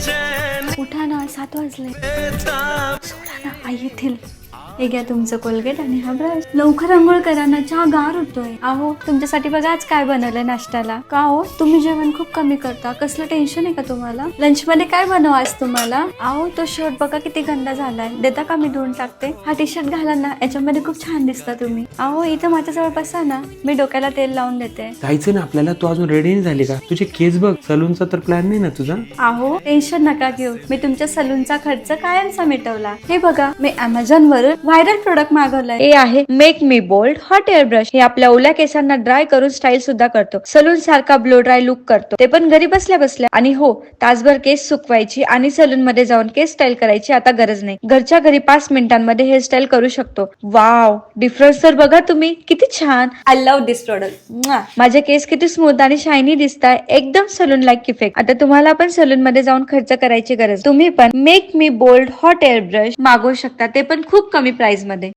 उठा ना, 7 वाजले. सोडा ना, आई येतील. हे घ्या तुमचं कोलगेट आणि हा ब्रश. लवकर आंघोळ करा ना, चहा गार होतोय. अहो तुमच्यासाठी बघा आज काय बनवलंय नाश्त्याला. का हो तुम्ही जेवण खूप कमी करता, कसलं टेन्शन आहे का तुम्हाला? लंच मध्ये काय बनव आज तुम्हाला? अहो तो शर्ट बघा किती गंदा झालाय, देता का मी धुवून टाकते? हा टी शर्ट घाला ना, याच्यामध्ये खूप छान दिसता तुम्ही. अहो इथं माझ्याजवळ बसा ना, मी डोक्याला तेल लावून देते. जायचं ना आपल्याला. तू अजून रेडी नाही झाली का? तुझे केस बघ. सलूनचा तर प्लॅन नाही ना तुझा? अहो टेन्शन नका घेऊ, मी तुमच्या सलूनचा खर्च कायमचा मिटवला. हे बघा मी अमेझॉन वरून व्हायरल प्रोडक्ट मागवलंय. हे आहे make me bold hot air brush. हे आपल्या ओल्या केसांना ड्राय करून स्टाईल सुद्धा करतो. सलून सारखा ब्लो ड्राय लुक करतो, ते पण घरी बसल्या बसल्या. आणि हो, तासभर केस सुकवायची आणि सलून मध्ये जाऊन केस स्टाईल करायची आता गरज नाही. घरच्या घरी 5 मिनिटांमध्ये हेअर स्टाईल करू शकतो. वाव, डिफरन्स तर बघा तुम्ही, किती छान. I love this product. माझे केस किती स्मूथ आणि शायनी दिसताय, एकदम सलून लाईक इफेक्ट. आता तुम्हाला पण सलून मध्ये जाऊन खर्च करायची गरज. तुम्ही पण make me bold hot air brush मागवू शकता, ते पण खूप कमी प्राइस मध्ये.